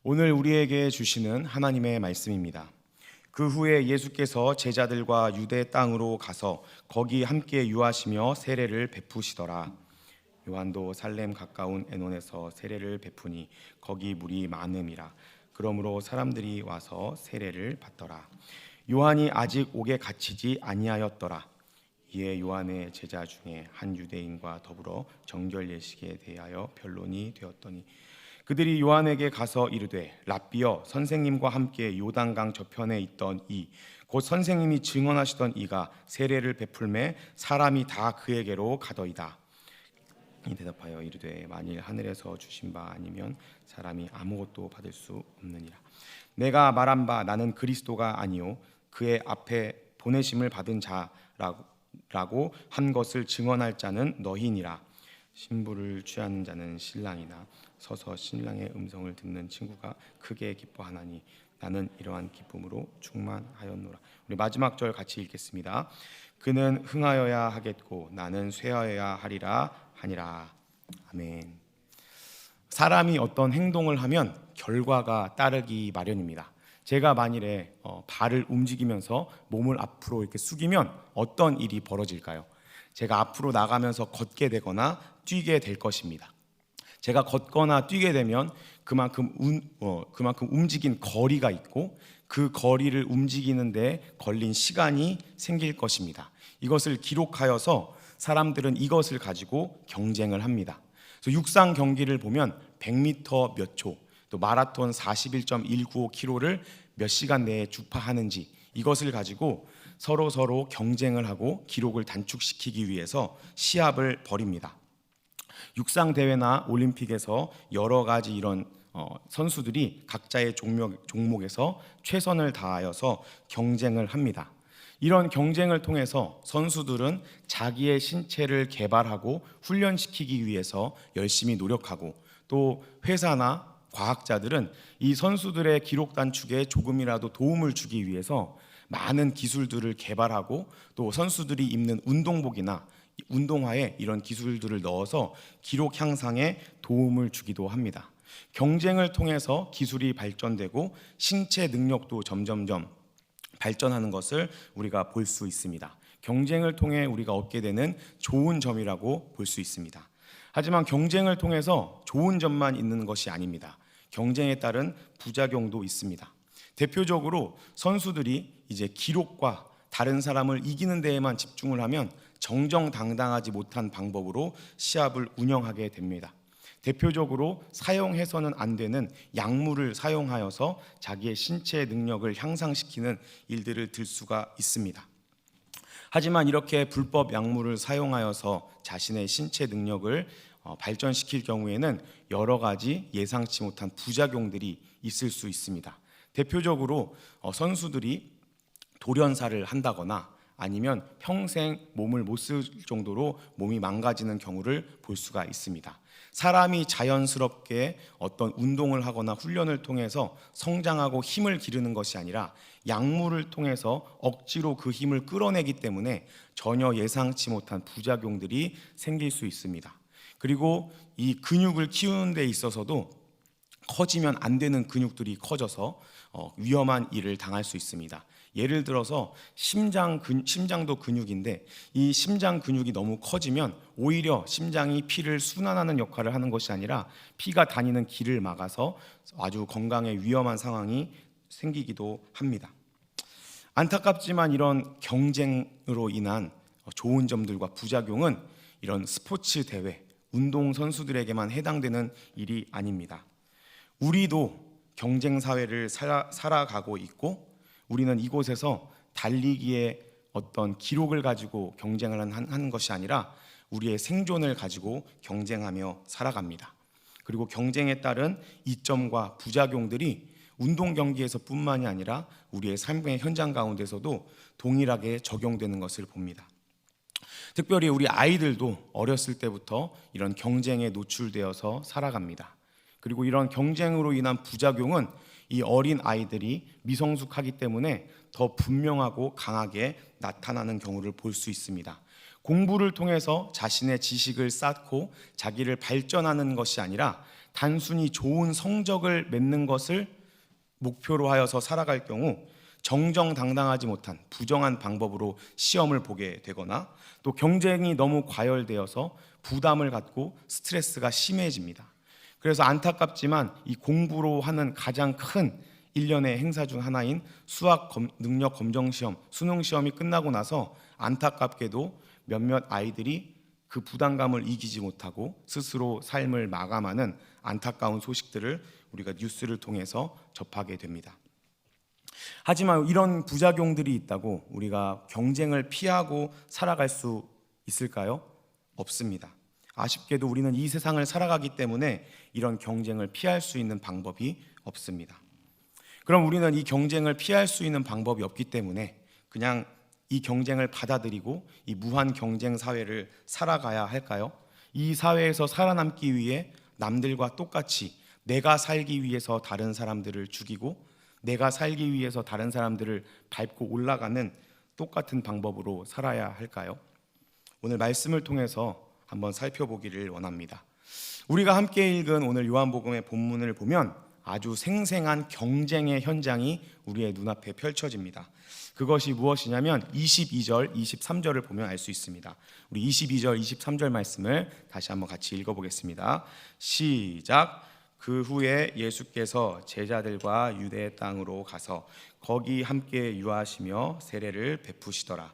오늘 우리에게 주시는 하나님의 말씀입니다. 그 후에 예수께서 제자들과 유대 땅으로 가서 거기 함께 유하시며 세례를 베푸시더라. 요한도 살렘 가까운 에논에서 세례를 베푸니 거기 물이 많음이라. 그러므로 사람들이 와서 세례를 받더라. 요한이 아직 옥에 갇히지 아니하였더라. 이에 요한의 제자 중에 한 유대인과 더불어 정결 예식에 대하여 변론이 되었더니 그들이 요한에게 가서 이르되 랍비여, 선생님과 함께 요단강 저편에 있던 이 곧 선생님이 증언하시던 이가 세례를 베풀매 사람이 다 그에게로 가더이다. 이 대답하여 이르되 만일 하늘에서 주신 바 아니면 사람이 아무것도 받을 수 없느니라. 내가 말한 바 나는 그리스도가 아니요 그의 앞에 보내심을 받은 자라고 한 것을 증언할 자는 너희니라. 신부를 취하는 자는 신랑이나 서서 신랑의 음성을 듣는 친구가 크게 기뻐하나니 나는 이러한 기쁨으로 충만하였노라. 우리 마지막 절 같이 읽겠습니다. 그는 흥하여야 하겠고 나는 쇠하여야 하리라 하니라. 아멘. 사람이 어떤 행동을 하면 결과가 따르기 마련입니다. 제가 만일에 발을 움직이면서 몸을 앞으로 이렇게 숙이면 어떤 일이 벌어질까요? 제가 앞으로 나가면서 걷게 되거나 뛰게 될 것입니다. 제가 걷거나 뛰게 되면 그만큼 움직인 거리가 있고 그 거리를 움직이는 데 걸린 시간이 생길 것입니다. 이것을 기록하여서 사람들은 이것을 가지고 경쟁을 합니다. 그래서 육상 경기를 보면 100m 몇 초, 또 마라톤 41.195km를 몇 시간 내에 주파하는지 이것을 가지고 서로 경쟁을 하고 기록을 단축시키기 위해서 시합을 벌입니다. 육상 대회나 올림픽에서 여러 가지 이런 선수들이 각자의 종목에서 최선을 다하여서 경쟁을 합니다. 이런 경쟁을 통해서 선수들은 자기의 신체를 개발하고 훈련시키기 위해서 열심히 노력하고 또 회사나 과학자들은 이 선수들의 기록 단축에 조금이라도 도움을 주기 위해서 많은 기술들을 개발하고 또 선수들이 입는 운동복이나 운동화에 이런 기술들을 넣어서 기록 향상에 도움을 주기도 합니다. 경쟁을 통해서 기술이 발전되고 신체 능력도 점점점 발전하는 것을 우리가 볼 수 있습니다. 경쟁을 통해 우리가 얻게 되는 좋은 점이라고 볼 수 있습니다. 하지만 경쟁을 통해서 좋은 점만 있는 것이 아닙니다. 경쟁에 따른 부작용도 있습니다. 대표적으로 선수들이 이제 기록과 다른 사람을 이기는 데에만 집중을 하면 정정당당하지 못한 방법으로 시합을 운영하게 됩니다. 대표적으로 사용해서는 안 되는 약물을 사용하여서 자기의 신체 능력을 향상시키는 일들을 들 수가 있습니다. 하지만 이렇게 불법 약물을 사용하여서 자신의 신체 능력을 발전시킬 경우에는 여러 가지 예상치 못한 부작용들이 있을 수 있습니다. 대표적으로 선수들이 돌연사를 한다거나 아니면 평생 몸을 못 쓸 정도로 몸이 망가지는 경우를 볼 수가 있습니다. 사람이 자연스럽게 어떤 운동을 하거나 훈련을 통해서 성장하고 힘을 기르는 것이 아니라 약물을 통해서 억지로 그 힘을 끌어내기 때문에 전혀 예상치 못한 부작용들이 생길 수 있습니다. 그리고 이 근육을 키우는 데 있어서도 커지면 안 되는 근육들이 커져서 위험한 일을 당할 수 있습니다. 예를 들어서 심장도 근육인데 이 심장 근육이 너무 커지면 오히려 심장이 피를 순환하는 역할을 하는 것이 아니라 피가 다니는 길을 막아서 아주 건강에 위험한 상황이 생기기도 합니다. 안타깝지만 이런 경쟁으로 인한 좋은 점들과 부작용은 이런 스포츠 대회, 운동 선수들에게만 해당되는 일이 아닙니다. 우리도 경쟁 사회를 살아가고 있고 우리는 이곳에서 달리기의 어떤 기록을 가지고 경쟁을 하는 것이 아니라 우리의 생존을 가지고 경쟁하며 살아갑니다. 그리고 경쟁에 따른 이점과 부작용들이 운동 경기에서 뿐만이 아니라 우리의 삶의 현장 가운데서도 동일하게 적용되는 것을 봅니다. 특별히 우리 아이들도 어렸을 때부터 이런 경쟁에 노출되어서 살아갑니다. 그리고 이런 경쟁으로 인한 부작용은 이 어린 아이들이 미성숙하기 때문에 더 분명하고 강하게 나타나는 경우를 볼 수 있습니다. 공부를 통해서 자신의 지식을 쌓고 자기를 발전하는 것이 아니라 단순히 좋은 성적을 맺는 것을 목표로 하여서 살아갈 경우 정정당당하지 못한 부정한 방법으로 시험을 보게 되거나 또 경쟁이 너무 과열되어서 부담을 갖고 스트레스가 심해집니다. 그래서 안타깝지만 이 공부로 하는 가장 큰 일련의 행사 중 하나인 수학 능력 검정 시험, 수능 시험이 끝나고 나서 안타깝게도 몇몇 아이들이 그 부담감을 이기지 못하고 스스로 삶을 마감하는 안타까운 소식들을 우리가 뉴스를 통해서 접하게 됩니다. 하지만 이런 부작용들이 있다고 우리가 경쟁을 피하고 살아갈 수 있을까요? 없습니다. 아쉽게도 우리는 이 세상을 살아가기 때문에 이런 경쟁을 피할 수 있는 방법이 없습니다. 그럼 우리는 이 경쟁을 피할 수 있는 방법이 없기 때문에 그냥 이 경쟁을 받아들이고 이 무한 경쟁 사회를 살아가야 할까요? 이 사회에서 살아남기 위해 남들과 똑같이 내가 살기 위해서 다른 사람들을 죽이고 내가 살기 위해서 다른 사람들을 밟고 올라가는 똑같은 방법으로 살아야 할까요? 오늘 말씀을 통해서 한번 살펴보기를 원합니다. 우리가 함께 읽은 오늘 요한복음의 본문을 보면 아주 생생한 경쟁의 현장이 우리의 눈앞에 펼쳐집니다. 그것이 무엇이냐면 22절, 23절을 보면 알 수 있습니다. 우리 22절, 23절 말씀을 다시 한번 같이 읽어보겠습니다. 시작. 그 후에 예수께서 제자들과 유대 땅으로 가서 거기 함께 유하시며 세례를 베푸시더라.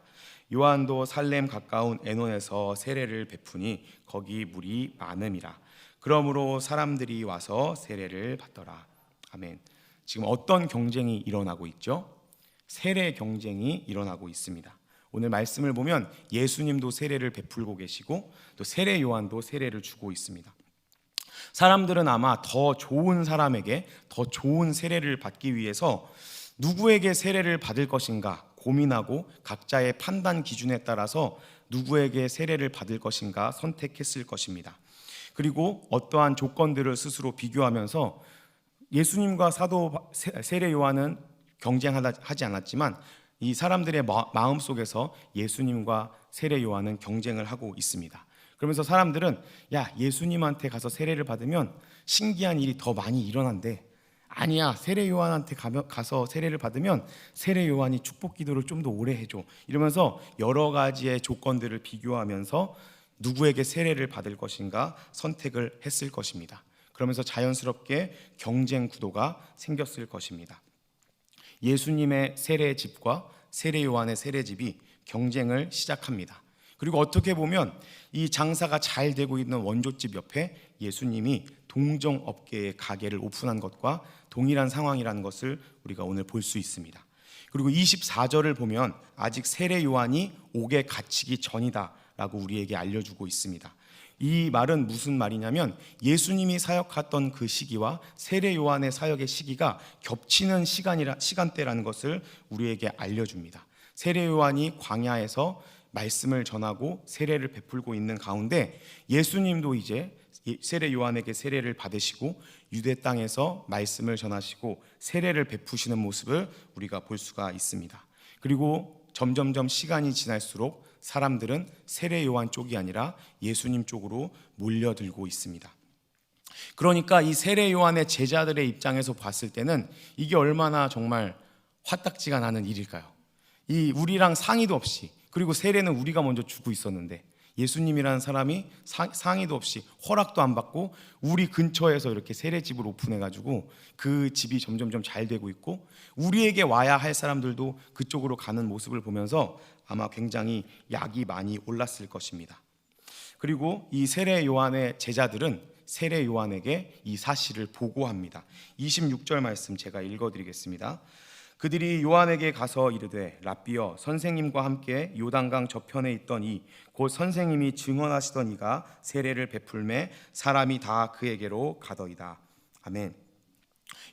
요한도 살렘 가까운 에논에서 세례를 베푸니 거기 물이 많음이라. 그러므로 사람들이 와서 세례를 받더라. 아멘. 지금 어떤 경쟁이 일어나고 있죠? 세례 경쟁이 일어나고 있습니다. 오늘 말씀을 보면 예수님도 세례를 베풀고 계시고 또 세례 요한도 세례를 주고 있습니다. 사람들은 아마 더 좋은 사람에게 더 좋은 세례를 받기 위해서 누구에게 세례를 받을 것인가 고민하고 각자의 판단 기준에 따라서 누구에게 세례를 받을 것인가 선택했을 것입니다. 그리고 어떠한 조건들을 스스로 비교하면서 예수님과 사도 세례 요한은 경쟁하지 않았지만 이 사람들의 마음 속에서 예수님과 세례 요한은 경쟁을 하고 있습니다. 그러면서 사람들은 야, 예수님한테 가서 세례를 받으면 신기한 일이 더 많이 일어난대. 아니야, 세례 요한한테 가서 세례를 받으면 세례 요한이 축복 기도를 좀 더 오래 해줘. 이러면서 여러 가지의 조건들을 비교하면서 누구에게 세례를 받을 것인가 선택을 했을 것입니다. 그러면서 자연스럽게 경쟁 구도가 생겼을 것입니다. 예수님의 세례집과 세례 요한의 세례집이 경쟁을 시작합니다. 그리고 어떻게 보면 이 장사가 잘 되고 있는 원조집 옆에 예수님이 동정업계의 가게를 오픈한 것과 동일한 상황이라는 것을 우리가 오늘 볼 수 있습니다. 그리고 24절을 보면 아직 세례 요한이 옥에 갇히기 전이다 라고 우리에게 알려주고 있습니다. 이 말은 무슨 말이냐면 예수님이 사역했던 그 시기와 세례 요한의 사역의 시기가 겹치는 시간대라는 것을 우리에게 알려줍니다. 세례 요한이 광야에서 말씀을 전하고 세례를 베풀고 있는 가운데 예수님도 이제 세례 요한에게 세례를 받으시고 유대 땅에서 말씀을 전하시고 세례를 베푸시는 모습을 우리가 볼 수가 있습니다. 그리고 점점점 시간이 지날수록 사람들은 세례 요한 쪽이 아니라 예수님 쪽으로 몰려들고 있습니다. 그러니까 이 세례 요한의 제자들의 입장에서 봤을 때는 이게 얼마나 정말 화딱지가 나는 일일까요? 이 우리랑 상의도 없이, 그리고 세례는 우리가 먼저 주고 있었는데 예수님이라는 사람이 상의도 없이 허락도 안 받고 우리 근처에서 이렇게 세례집을 오픈해가지고 그 집이 점점점 잘 되고 있고 우리에게 와야 할 사람들도 그쪽으로 가는 모습을 보면서 아마 굉장히 약이 많이 올랐을 것입니다. 그리고 이 세례 요한의 제자들은 세례 요한에게 이 사실을 보고합니다. 26절 말씀 제가 읽어드리겠습니다. 그들이 요한에게 가서 이르되 랍비여, 선생님과 함께 요단강 저편에 있던 이 곧 선생님이 증언하시던 이가 세례를 베풀매 사람이 다 그에게로 가더이다. 아멘.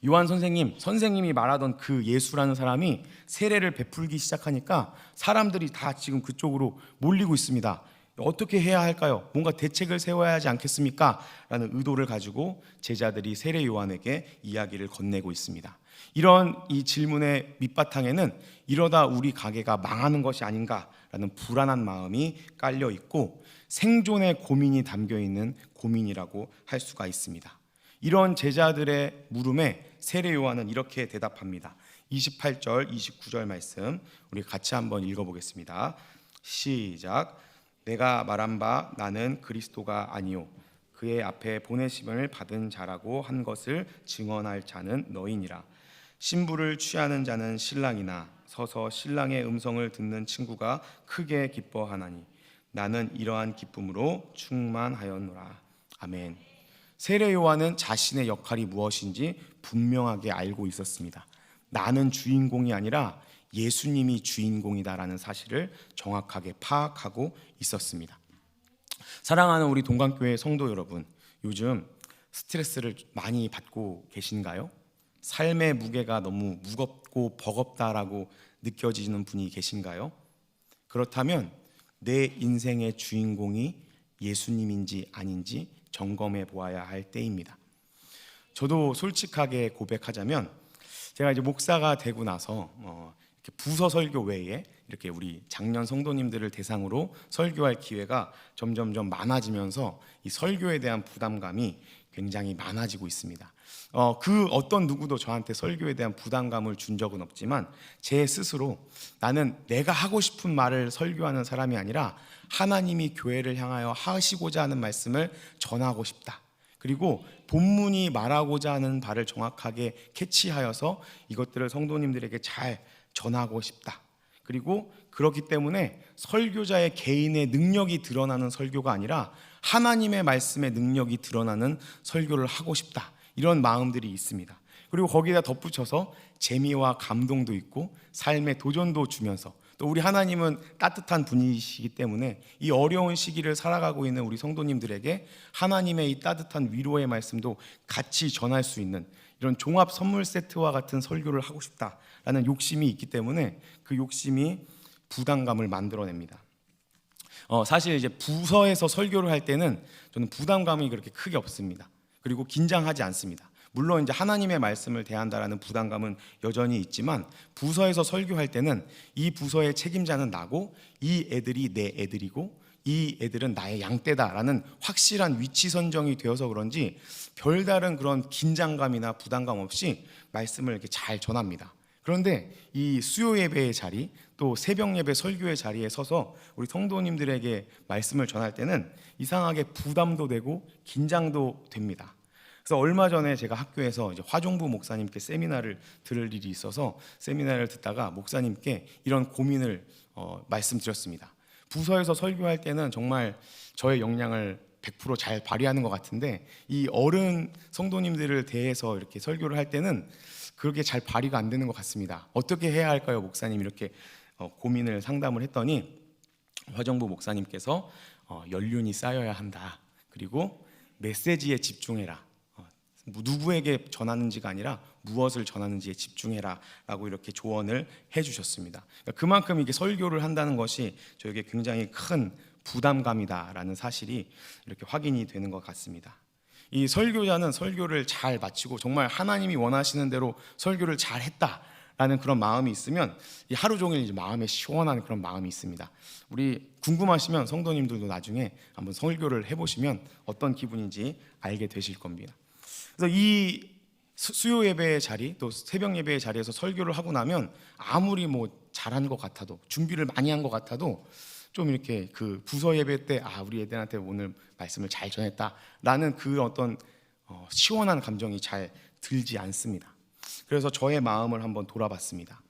요한 선생님이 말하던 그 예수라는 사람이 세례를 베풀기 시작하니까 사람들이 다 지금 그쪽으로 몰리고 있습니다. 어떻게 해야 할까요? 뭔가 대책을 세워야 하지 않겠습니까? 라는 의도를 가지고 제자들이 세례 요한에게 이야기를 건네고 있습니다. 이런 이 질문의 밑바탕에는 이러다 우리 가게가 망하는 것이 아닌가라는 불안한 마음이 깔려 있고 생존의 고민이 담겨 있는 고민이라고 할 수가 있습니다. 이런 제자들의 물음에 세례 요한은 이렇게 대답합니다. 28절, 29절 말씀 우리 같이 한번 읽어보겠습니다. 시작. 내가 말한 바 나는 그리스도가 아니요 그의 앞에 보내심을 받은 자라고 한 것을 증언할 자는 너희니라. 신부를 취하는 자는 신랑이나 서서 신랑의 음성을 듣는 친구가 크게 기뻐하나니 나는 이러한 기쁨으로 충만하였노라. 아멘. 세례 요한은 자신의 역할이 무엇인지 분명하게 알고 있었습니다. 나는 주인공이 아니라 예수님이 주인공이다라는 사실을 정확하게 파악하고 있었습니다. 사랑하는 우리 동강교회 성도 여러분, 요즘 스트레스를 많이 받고 계신가요? 삶의 무게가 너무 무겁고 버겁다라고 느껴지는 분이 계신가요? 그렇다면 내 인생의 주인공이 예수님인지 아닌지 점검해 보아야 할 때입니다. 저도 솔직하게 고백하자면 제가 이제 목사가 되고 나서 이렇게 부서 설교 외에 이렇게 우리 장년 성도님들을 대상으로 설교할 기회가 점점점 많아지면서 이 설교에 대한 부담감이 굉장히 많아지고 있습니다. 그 어떤 누구도 저한테 설교에 대한 부담감을 준 적은 없지만 제 스스로 나는 내가 하고 싶은 말을 설교하는 사람이 아니라 하나님이 교회를 향하여 하시고자 하는 말씀을 전하고 싶다. 그리고 본문이 말하고자 하는 바를 정확하게 캐치하여서 이것들을 성도님들에게 잘 전하고 싶다. 그리고 그렇기 때문에 설교자의 개인의 능력이 드러나는 설교가 아니라 하나님의 말씀의 능력이 드러나는 설교를 하고 싶다. 이런 마음들이 있습니다. 그리고 거기다 덧붙여서 재미와 감동도 있고 삶의 도전도 주면서 또 우리 하나님은 따뜻한 분이시기 때문에 이 어려운 시기를 살아가고 있는 우리 성도님들에게 하나님의 이 따뜻한 위로의 말씀도 같이 전할 수 있는 이런 종합 선물 세트와 같은 설교를 하고 싶다라는 욕심이 있기 때문에 그 욕심이 부담감을 만들어냅니다. 사실 이제 부서에서 설교를 할 때는 저는 부담감이 그렇게 크게 없습니다. 그리고 긴장하지 않습니다. 물론 이제 하나님의 말씀을 대한다라는 부담감은 여전히 있지만 부서에서 설교할 때는 이 부서의 책임자는 나고 이 애들이 내 애들이고 이 애들은 나의 양떼다라는 확실한 위치 선정이 되어서 그런지 별다른 그런 긴장감이나 부담감 없이 말씀을 이렇게 잘 전합니다. 그런데 이 수요 예배의 자리 또 새벽 예배 설교의 자리에 서서 우리 성도님들에게 말씀을 전할 때는 이상하게 부담도 되고 긴장도 됩니다. 그래서 얼마 전에 제가 학교에서 이제 화종부 목사님께 세미나를 들을 일이 있어서 세미나를 듣다가 목사님께 이런 고민을 말씀드렸습니다. 부서에서 설교할 때는 정말 저의 역량을 100% 잘 발휘하는 것 같은데 이 어른 성도님들을 대해서 이렇게 설교를 할 때는 그렇게 잘 발휘가 안 되는 것 같습니다. 어떻게 해야 할까요, 목사님? 이렇게 고민을 상담을 했더니 화정부 목사님께서 연륜이 쌓여야 한다. 그리고 메시지에 집중해라. 누구에게 전하는지가 아니라 무엇을 전하는지에 집중해라 라고 이렇게 조언을 해주셨습니다. 그러니까 그만큼 이게 설교를 한다는 것이 저에게 굉장히 큰 부담감이다라는 사실이 이렇게 확인이 되는 것 같습니다. 이 설교자는 설교를 잘 마치고 정말 하나님이 원하시는 대로 설교를 잘 했다라는 그런 마음이 있으면 하루 종일 이제 마음에 시원한 그런 마음이 있습니다. 우리 궁금하시면 성도님들도 나중에 한번 설교를 해보시면 어떤 기분인지 알게 되실 겁니다. 그래서 이 수요 예배의 자리 또 새벽 예배의 자리에서 설교를 하고 나면 아무리 뭐 잘한 것 같아도 준비를 많이 한 것 같아도 좀 이렇게 그 부서 예배 때 우리 애들한테 오늘 말씀을 잘 전했다라는 그 어떤 시원한 감정이 잘 들지 않습니다. 그래서 저의 마음을 한번 돌아봤습니다.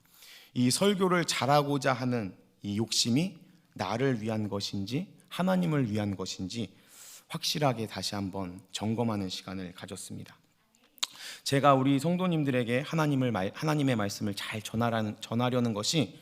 이 설교를 잘하고자 하는 이 욕심이 나를 위한 것인지 하나님을 위한 것인지 확실하게 다시 한번 점검하는 시간을 가졌습니다. 제가 우리 성도님들에게 하나님의 말씀을 잘 전하려는 것이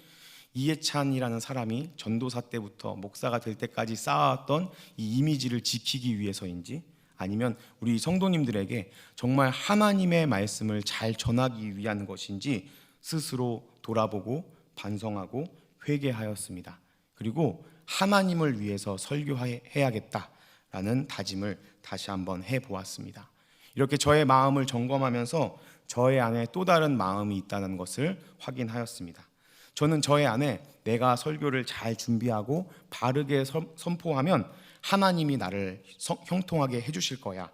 이해찬이라는 사람이 전도사 때부터 목사가 될 때까지 쌓아왔던 이 이미지를 지키기 위해서인지 아니면 우리 성도님들에게 정말 하나님의 말씀을 잘 전하기 위한 것인지 스스로 돌아보고 반성하고 회개하였습니다. 그리고 하나님을 위해서 설교해야겠다라는 다짐을 다시 한번 해보았습니다. 이렇게 저의 마음을 점검하면서 저의 안에 또 다른 마음이 있다는 것을 확인하였습니다. 저는 저의 안에 내가 설교를 잘 준비하고 바르게 선포하면 하나님이 나를 형통하게 해주실 거야,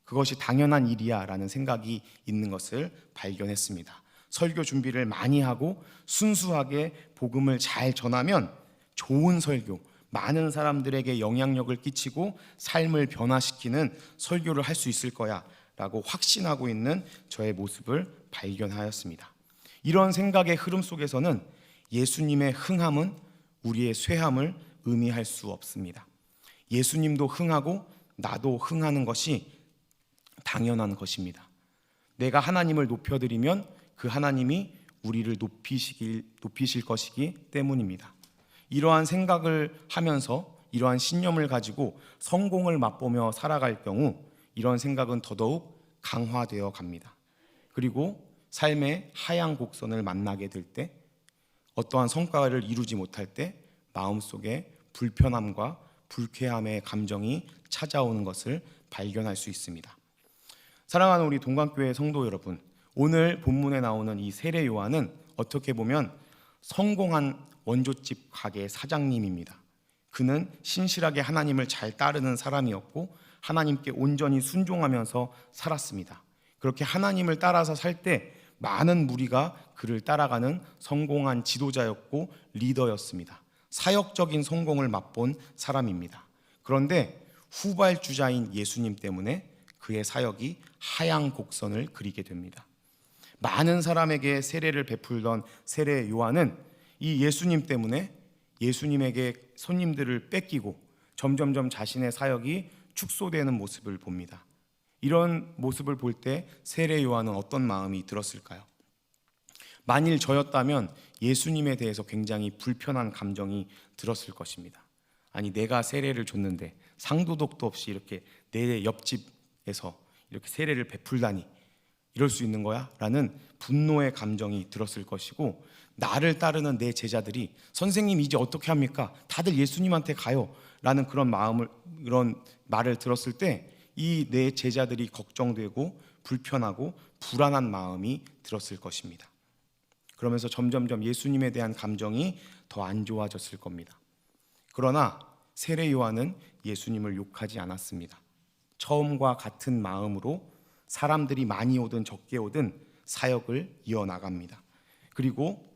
그것이 당연한 일이야 라는 생각이 있는 것을 발견했습니다. 설교 준비를 많이 하고 순수하게 복음을 잘 전하면 좋은 설교, 많은 사람들에게 영향력을 끼치고 삶을 변화시키는 설교를 할 수 있을 거야 라고 확신하고 있는 저의 모습을 발견하였습니다. 이런 생각의 흐름 속에서는 예수님의 흥함은 우리의 쇠함을 의미할 수 없습니다. 예수님도 흥하고 나도 흥하는 것이 당연한 것입니다. 내가 하나님을 높여드리면 그 하나님이 우리를 높이실 것이기 때문입니다. 이러한 생각을 하면서 이러한 신념을 가지고 성공을 맛보며 살아갈 경우 이런 생각은 더더욱 강화되어 갑니다. 그리고 삶의 하향 곡선을 만나게 될 때, 어떠한 성과를 이루지 못할 때 마음속에 불편함과 불쾌함의 감정이 찾아오는 것을 발견할 수 있습니다. 사랑하는 우리 동관교회 성도 여러분, 오늘 본문에 나오는 이 세례 요한은 어떻게 보면 성공한 원조집 가게 사장님입니다. 그는 신실하게 하나님을 잘 따르는 사람이었고 하나님께 온전히 순종하면서 살았습니다. 그렇게 하나님을 따라서 살 때 많은 무리가 그를 따라가는 성공한 지도자였고 리더였습니다. 사역적인 성공을 맛본 사람입니다. 그런데 후발주자인 예수님 때문에 그의 사역이 하향 곡선을 그리게 됩니다. 많은 사람에게 세례를 베풀던 세례 요한은 이 예수님 때문에 예수님에게 손님들을 뺏기고 점점점 자신의 사역이 축소되는 모습을 봅니다. 이런 모습을 볼 때 세례 요한은 어떤 마음이 들었을까요? 만일 저였다면 예수님에 대해서 굉장히 불편한 감정이 들었을 것입니다. 아니, 내가 세례를 줬는데 상도덕도 없이 이렇게 내 옆집에서 이렇게 세례를 베풀다니, 이럴 수 있는 거야? 라는 분노의 감정이 들었을 것이고, 나를 따르는 내 제자들이 선생님 이제 어떻게 합니까? 다들 예수님한테 가요 라는 그런 말을 들었을 때 이 내 제자들이 걱정되고 불편하고 불안한 마음이 들었을 것입니다. 그러면서 점점점 예수님에 대한 감정이 더 안 좋아졌을 겁니다. 그러나 세례 요한은 예수님을 욕하지 않았습니다. 처음과 같은 마음으로 사람들이 많이 오든 적게 오든 사역을 이어나갑니다. 그리고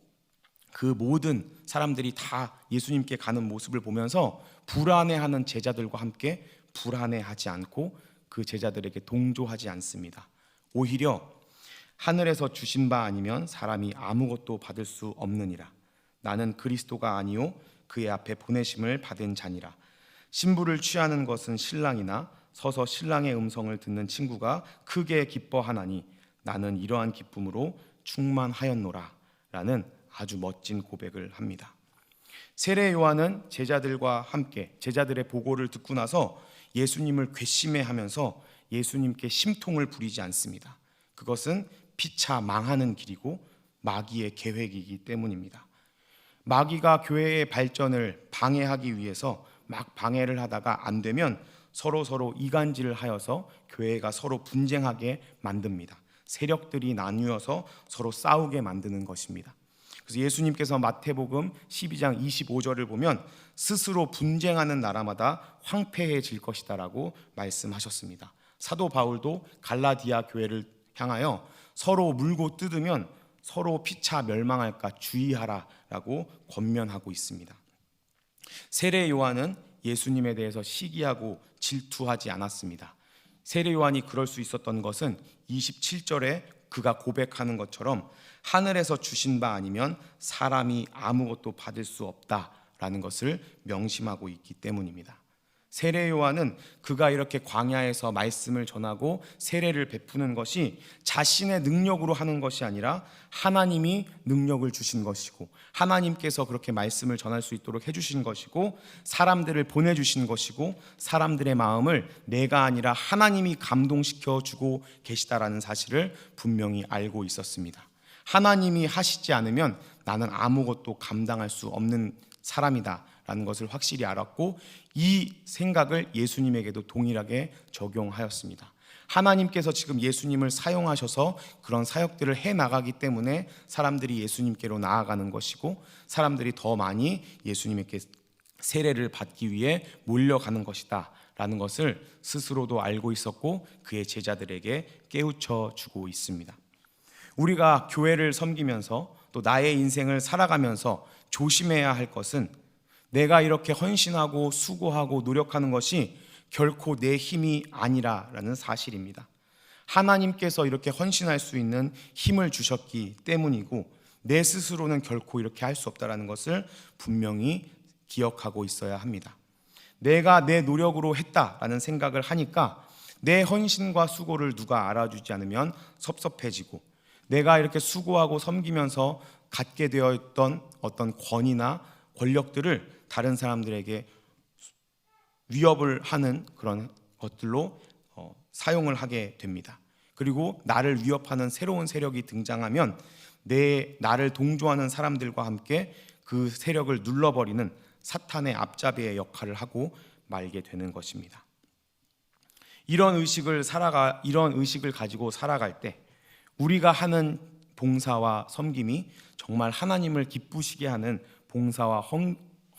그 모든 사람들이 다 예수님께 가는 모습을 보면서 불안해하는 제자들과 함께 불안해하지 않고 그 제자들에게 동조하지 않습니다. 오히려 하늘에서 주신 바 아니면 사람이 아무것도 받을 수 없느니라. 나는 그리스도가 아니요 그의 앞에 보내심을 받은 자니라. 신부를 취하는 것은 신랑이나 서서 신랑의 음성을 듣는 친구가 크게 기뻐하나니 나는 이러한 기쁨으로 충만하였노라 라는 아주 멋진 고백을 합니다. 세례 요한은 제자들과 함께 제자들의 보고를 듣고 나서 예수님을 괘씸해하면서 예수님께 심통을 부리지 않습니다. 그것은 피차 망하는 길이고 마귀의 계획이기 때문입니다. 마귀가 교회의 발전을 방해하기 위해서 막 방해를 하다가 안 되면 서로 이간질을 하여서 교회가 서로 분쟁하게 만듭니다. 세력들이 나뉘어서 서로 싸우게 만드는 것입니다. 그래서 예수님께서 마태복음 12장 25절을 보면 스스로 분쟁하는 나라마다 황폐해질 것이다 라고 말씀하셨습니다. 사도 바울도 갈라디아 교회를 향하여 서로 물고 뜯으면 서로 피차 멸망할까 주의하라 라고 권면하고 있습니다. 세례 요한은 예수님에 대해서 시기하고 질투하지 않았습니다. 세례 요한이 그럴 수 있었던 것은 27절에 그가 고백하는 것처럼 하늘에서 주신 바 아니면 사람이 아무것도 받을 수 없다라는 것을 명심하고 있기 때문입니다. 세례 요한은 그가 이렇게 광야에서 말씀을 전하고 세례를 베푸는 것이 자신의 능력으로 하는 것이 아니라 하나님이 능력을 주신 것이고 하나님께서 그렇게 말씀을 전할 수 있도록 해주신 것이고 사람들을 보내주신 것이고 사람들의 마음을 내가 아니라 하나님이 감동시켜 주고 계시다라는 사실을 분명히 알고 있었습니다. 하나님이 하시지 않으면 나는 아무것도 감당할 수 없는 사람이다 라는 것을 확실히 알았고 이 생각을 예수님에게도 동일하게 적용하였습니다. 하나님께서 지금 예수님을 사용하셔서 그런 사역들을 해 나가기 때문에 사람들이 예수님께로 나아가는 것이고, 사람들이 더 많이 예수님께 세례를 받기 위해 몰려가는 것이다 라는 것을 스스로도 알고 있었고, 그의 제자들에게 깨우쳐 주고 있습니다. 우리가 교회를 섬기면서 또 나의 인생을 살아가면서 조심해야 할 것은, 내가 이렇게 헌신하고 수고하고 노력하는 것이 결코 내 힘이 아니라라는 사실입니다. 하나님께서 이렇게 헌신할 수 있는 힘을 주셨기 때문이고, 내 스스로는 결코 이렇게 할 수 없다라는 것을 분명히 기억하고 있어야 합니다. 내가 내 노력으로 했다라는 생각을 하니까 내 헌신과 수고를 누가 알아주지 않으면 섭섭해지고, 내가 이렇게 수고하고 섬기면서 갖게 되어 있던 어떤 권위나 권력들을 다른 사람들에게 위협을 하는 그런 것들로 사용을 하게 됩니다. 그리고 나를 위협하는 새로운 세력이 등장하면 나를 동조하는 사람들과 함께 그 세력을 눌러버리는 사탄의 앞잡이의 역할을 하고 말게 되는 것입니다. 이런 의식을 가지고 살아갈 때 우리가 하는 봉사와 섬김이 정말 하나님을 기쁘시게 하는 봉사와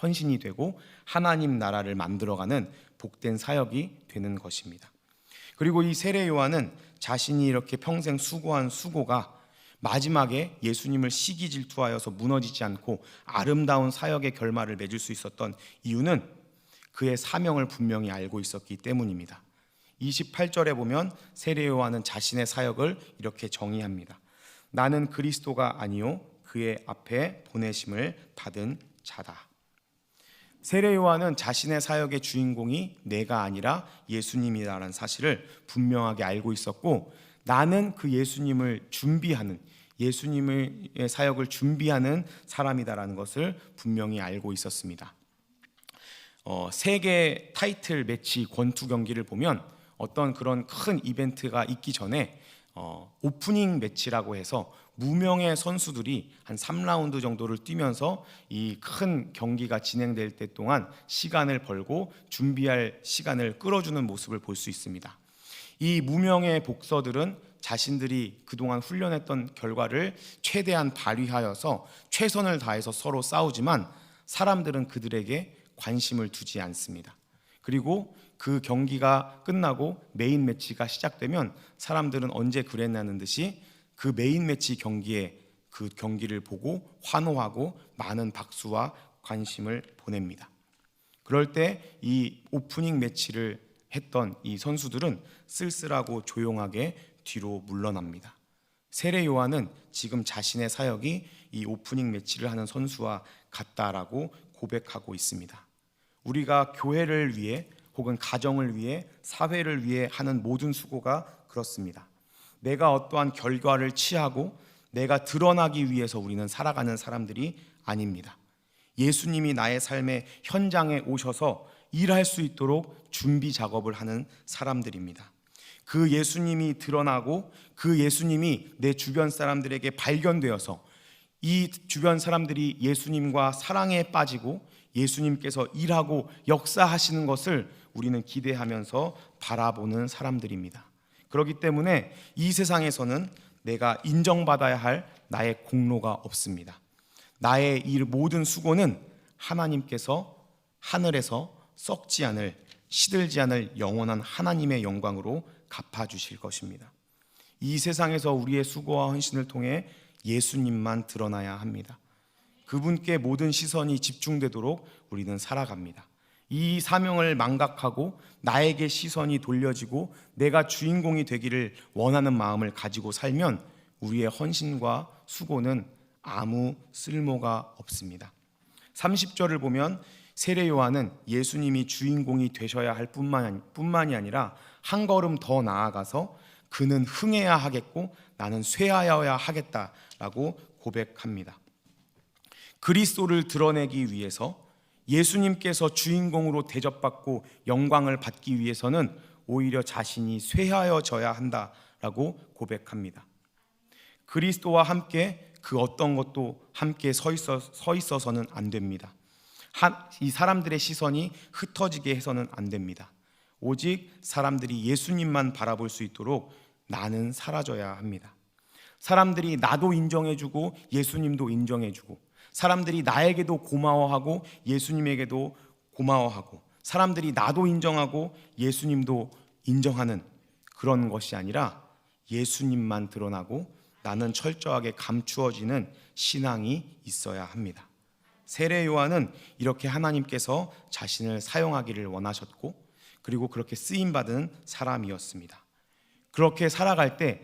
헌신이 되고 하나님 나라를 만들어가는 복된 사역이 되는 것입니다. 그리고 이 세례 요한은 자신이 이렇게 평생 수고한 수고가 마지막에 예수님을 시기 질투하여서 무너지지 않고 아름다운 사역의 결말을 맺을 수 있었던 이유는 그의 사명을 분명히 알고 있었기 때문입니다. 28절에 보면 세례 요한은 자신의 사역을 이렇게 정의합니다. 나는 그리스도가 아니요 그의 앞에 보내심을 받은 자다. 세례 요한은 자신의 사역의 주인공이 내가 아니라 예수님이라는 사실을 분명하게 알고 있었고, 나는 그 예수님의 사역을 준비하는 사람이다라는 것을 분명히 알고 있었습니다. 세계 타이틀 매치 권투 경기를 보면 어떤 그런 큰 이벤트가 있기 전에 오프닝 매치라고 해서 무명의 선수들이 한 3라운드 정도를 뛰면서 이 큰 경기가 진행될 때 동안 시간을 벌고 준비할 시간을 끌어주는 모습을 볼 수 있습니다. 이 무명의 복서들은 자신들이 그동안 훈련했던 결과를 최대한 발휘하여서 최선을 다해서 서로 싸우지만 사람들은 그들에게 관심을 두지 않습니다. 그리고 그 경기가 끝나고 메인 매치가 시작되면 사람들은 언제 그랬냐는 듯이 그 메인 매치 그 경기를 보고 환호하고 많은 박수와 관심을 보냅니다. 그럴 때 이 오프닝 매치를 했던 이 선수들은 쓸쓸하고 조용하게 뒤로 물러납니다. 세례 요한은 지금 자신의 사역이 이 오프닝 매치를 하는 선수와 같다라고 고백하고 있습니다. 우리가 교회를 위해 혹은 가정을 위해 사회를 위해 하는 모든 수고가 그렇습니다. 내가 어떠한 결과를 취하고 내가 드러나기 위해서 우리는 살아가는 사람들이 아닙니다. 예수님이 나의 삶의 현장에 오셔서 일할 수 있도록 준비 작업을 하는 사람들입니다. 그 예수님이 드러나고 그 예수님이 내 주변 사람들에게 발견되어서 이 주변 사람들이 예수님과 사랑에 빠지고 예수님께서 일하고 역사하시는 것을 우리는 기대하면서 바라보는 사람들입니다. 그렇기 때문에 이 세상에서는 내가 인정받아야 할 나의 공로가 없습니다. 나의 이 모든 수고는 하나님께서 하늘에서 썩지 않을, 시들지 않을 영원한 하나님의 영광으로 갚아주실 것입니다. 이 세상에서 우리의 수고와 헌신을 통해 예수님만 드러나야 합니다. 그분께 모든 시선이 집중되도록 우리는 살아갑니다. 이 사명을 망각하고 나에게 시선이 돌려지고 내가 주인공이 되기를 원하는 마음을 가지고 살면 우리의 헌신과 수고는 아무 쓸모가 없습니다. 30절을 보면 세례 요한은 예수님이 주인공이 되셔야 할 뿐만이 아니라 한 걸음 더 나아가서 그는 흥해야 하겠고 나는 쇠하여야 하겠다라고 고백합니다. 그리스도를 드러내기 위해서 예수님께서 주인공으로 대접받고 영광을 받기 위해서는 오히려 자신이 쇠하여져야 한다라고 고백합니다. 그리스도와 함께 그 어떤 것도 함께 서 있어서는 안 됩니다. 이 사람들의 시선이 흩어지게 해서는 안 됩니다. 오직 사람들이 예수님만 바라볼 수 있도록 나는 사라져야 합니다. 사람들이 나도 인정해주고 예수님도 인정해주고, 사람들이 나에게도 고마워하고 예수님에게도 고마워하고, 사람들이 나도 인정하고 예수님도 인정하는 그런 것이 아니라 예수님만 드러나고 나는 철저하게 감추어지는 신앙이 있어야 합니다. 세례 요한은 이렇게 하나님께서 자신을 사용하기를 원하셨고, 그리고 그렇게 쓰임받은 사람이었습니다. 그렇게 살아갈 때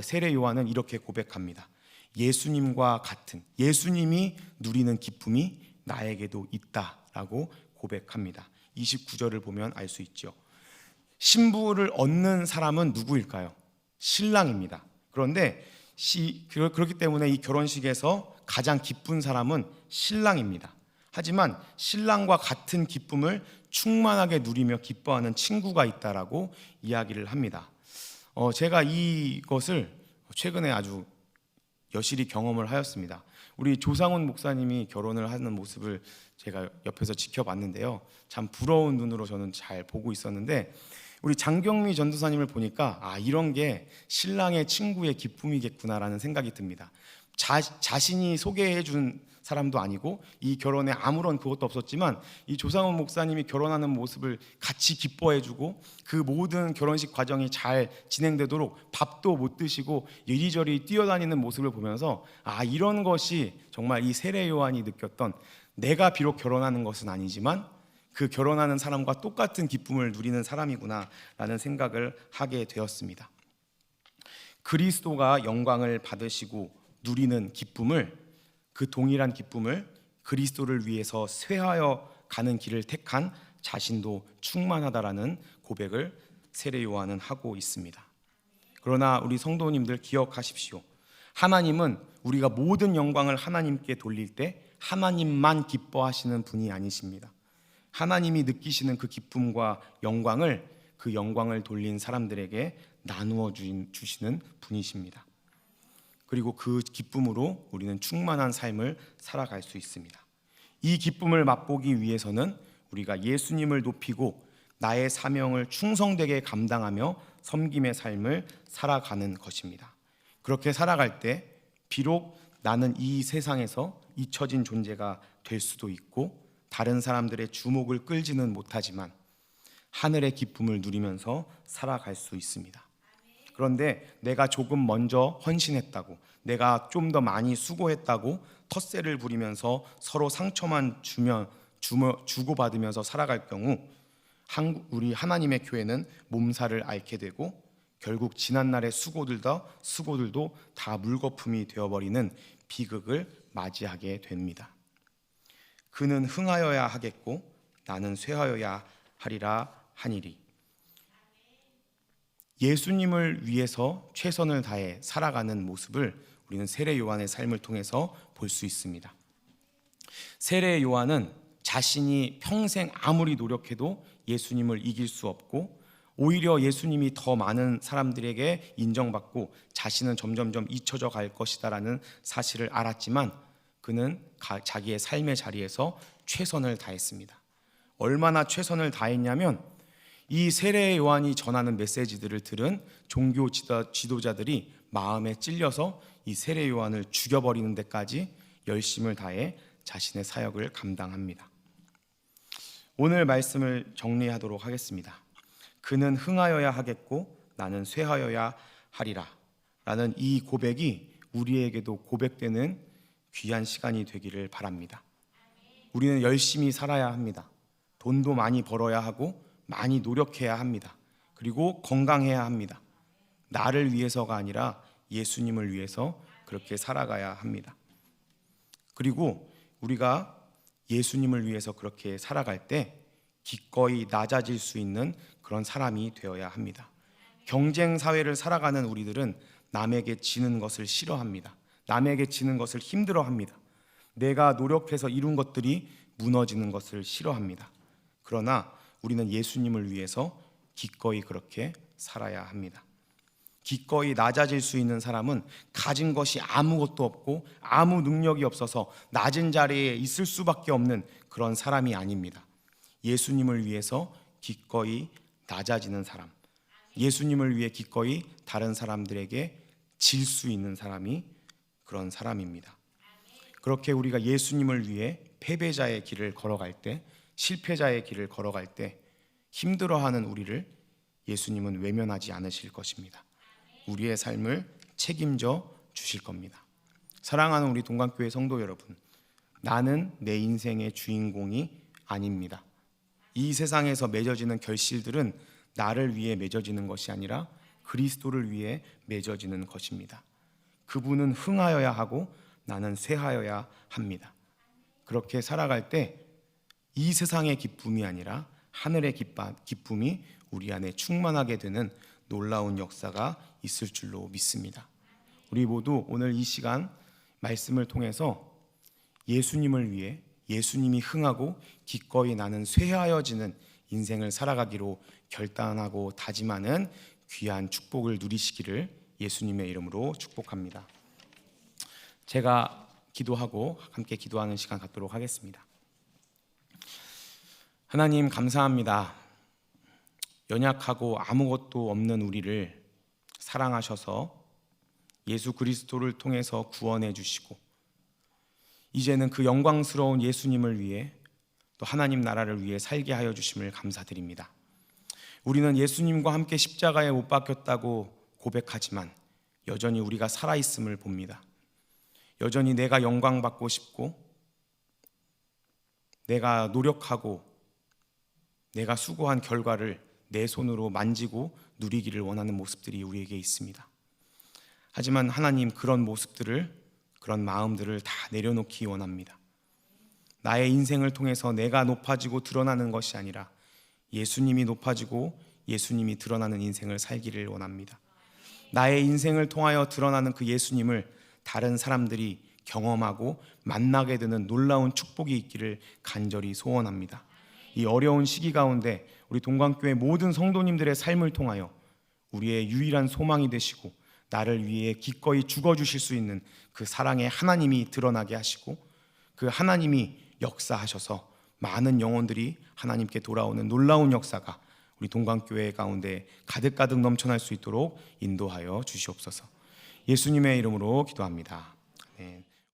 세례 요한은 이렇게 고백합니다. 예수님과 같은, 예수님이 누리는 기쁨이 나에게도 있다라고 고백합니다. 29절을 보면 알 수 있죠. 신부를 얻는 사람은 누구일까요? 신랑입니다. 그런데 그렇기 때문에 이 결혼식에서 가장 기쁜 사람은 신랑입니다. 하지만 신랑과 같은 기쁨을 충만하게 누리며 기뻐하는 친구가 있다라고 이야기를 합니다. 제가 이것을 최근에 아주 여실히 경험을 하였습니다. 우리 조상훈 목사님이 결혼을 하는 모습을 제가 옆에서 지켜봤는데요, 참 부러운 눈으로 저는 잘 보고 있었는데, 우리 장경미 전도사님을 보니까 이런 게 신랑의 친구의 기쁨이겠구나라는 생각이 듭니다. 자신이 소개해 준 사람도 아니고 이 결혼에 아무런 그것도 없었지만 이 조상훈 목사님이 결혼하는 모습을 같이 기뻐해주고, 그 모든 결혼식 과정이 잘 진행되도록 밥도 못 드시고 이리저리 뛰어다니는 모습을 보면서 이런 것이 정말 이 세례 요한이 느꼈던, 내가 비록 결혼하는 것은 아니지만 그 결혼하는 사람과 똑같은 기쁨을 누리는 사람이구나라는 생각을 하게 되었습니다. 그리스도가 영광을 받으시고 누리는 기쁨을, 그 동일한 기쁨을 그리스도를 위해서 쇠하여 가는 길을 택한 자신도 충만하다라는 고백을 세례 요한은 하고 있습니다. 그러나 우리 성도님들 기억하십시오. 하나님은 우리가 모든 영광을 하나님께 돌릴 때 하나님만 기뻐하시는 분이 아니십니다. 하나님이 느끼시는 그 기쁨과 영광을, 그 영광을 돌린 사람들에게 나누어 주시는 분이십니다. 그리고 그 기쁨으로 우리는 충만한 삶을 살아갈 수 있습니다. 이 기쁨을 맛보기 위해서는 우리가 예수님을 높이고 나의 사명을 충성되게 감당하며 섬김의 삶을 살아가는 것입니다. 그렇게 살아갈 때 비록 나는 이 세상에서 잊혀진 존재가 될 수도 있고 다른 사람들의 주목을 끌지는 못하지만 하늘의 기쁨을 누리면서 살아갈 수 있습니다. 그런데 내가 조금 먼저 헌신했다고, 내가 좀 더 많이 수고했다고 텃세를 부리면서 서로 상처만 주고받으면서 살아갈 경우 우리 하나님의 교회는 몸살을 앓게 되고 결국 지난날의 수고들도 다 물거품이 되어버리는 비극을 맞이하게 됩니다. 그는 흥하여야 하겠고 나는 쇠하여야 하리라 하니리. 예수님을 위해서 최선을 다해 살아가는 모습을 우리는 세례 요한의 삶을 통해서 볼 수 있습니다. 세례 요한은 자신이 평생 아무리 노력해도 예수님을 이길 수 없고 오히려 예수님이 더 많은 사람들에게 인정받고 자신은 점점점 잊혀져 갈 것이다라는 사실을 알았지만 그는 자기의 삶의 자리에서 최선을 다했습니다. 얼마나 최선을 다했냐면 이 세례 요한이 전하는 메시지들을 들은 종교 지도자들이 마음에 찔려서 이 세례 요한을 죽여버리는 데까지 열심을 다해 자신의 사역을 감당합니다. 오늘 말씀을 정리하도록 하겠습니다. 그는 흥하여야 하겠고 나는 쇠하여야 하리라 라는 이 고백이 우리에게도 고백되는 귀한 시간이 되기를 바랍니다. 우리는 열심히 살아야 합니다. 돈도 많이 벌어야 하고 많이 노력해야 합니다. 그리고 건강해야 합니다. 나를 위해서가 아니라 예수님을 위해서 그렇게 살아가야 합니다. 그리고 우리가 예수님을 위해서 그렇게 살아갈 때 기꺼이 낮아질 수 있는 그런 사람이 되어야 합니다. 경쟁 사회를 살아가는 우리들은 남에게 지는 것을 싫어합니다. 남에게 지는 것을 힘들어합니다. 내가 노력해서 이룬 것들이 무너지는 것을 싫어합니다. 그러나 우리는 예수님을 위해서 기꺼이 그렇게 살아야 합니다. 기꺼이 낮아질 수 있는 사람은 가진 것이 아무것도 없고 아무 능력이 없어서 낮은 자리에 있을 수밖에 없는 그런 사람이 아닙니다. 예수님을 위해서 기꺼이 낮아지는 사람, 예수님을 위해 기꺼이 다른 사람들에게 질 수 있는 사람이 그런 사람입니다. 그렇게 우리가 예수님을 위해 패배자의 길을 걸어갈 때, 실패자의 길을 걸어갈 때 힘들어하는 우리를 예수님은 외면하지 않으실 것입니다. 우리의 삶을 책임져 주실 겁니다. 사랑하는 우리 동관교회 성도 여러분, 나는 내 인생의 주인공이 아닙니다. 이 세상에서 맺어지는 결실들은 나를 위해 맺어지는 것이 아니라 그리스도를 위해 맺어지는 것입니다. 그분은 흥하여야 하고 나는 쇠하여야 합니다. 그렇게 살아갈 때 이 세상의 기쁨이 아니라 하늘의 기쁨이 우리 안에 충만하게 되는 놀라운 역사가 있을 줄로 믿습니다. 우리 모두 오늘 이 시간 말씀을 통해서 예수님을 위해 예수님이 흥하고 기꺼이 나는 쇠하여지는 인생을 살아가기로 결단하고 다짐하는 귀한 축복을 누리시기를 예수님의 이름으로 축복합니다. 제가 기도하고 함께 기도하는 시간 갖도록 하겠습니다. 하나님 감사합니다. 연약하고 아무것도 없는 우리를 사랑하셔서 예수 그리스도를 통해서 구원해 주시고 이제는 그 영광스러운 예수님을 위해 또 하나님 나라를 위해 살게 하여 주심을 감사드립니다. 우리는 예수님과 함께 십자가에 못 박혔다고 고백하지만 여전히 우리가 살아있음을 봅니다. 여전히 내가 영광받고 싶고 내가 노력하고 내가 수고한 결과를 내 손으로 만지고 누리기를 원하는 모습들이 우리에게 있습니다. 하지만 하나님 그런 모습들을, 그런 마음들을 다 내려놓기 원합니다. 나의 인생을 통해서 내가 높아지고 드러나는 것이 아니라 예수님이 높아지고 예수님이 드러나는 인생을 살기를 원합니다. 나의 인생을 통하여 드러나는 그 예수님을 다른 사람들이 경험하고 만나게 되는 놀라운 축복이 있기를 간절히 소원합니다. 이 어려운 시기 가운데 우리 동관교회 모든 성도님들의 삶을 통하여 우리의 유일한 소망이 되시고 나를 위해 기꺼이 죽어주실 수 있는 그 사랑의 하나님이 드러나게 하시고 그 하나님이 역사하셔서 많은 영혼들이 하나님께 돌아오는 놀라운 역사가 우리 동관교회 가운데 가득가득 넘쳐날 수 있도록 인도하여 주시옵소서. 예수님의 이름으로 기도합니다. 아멘.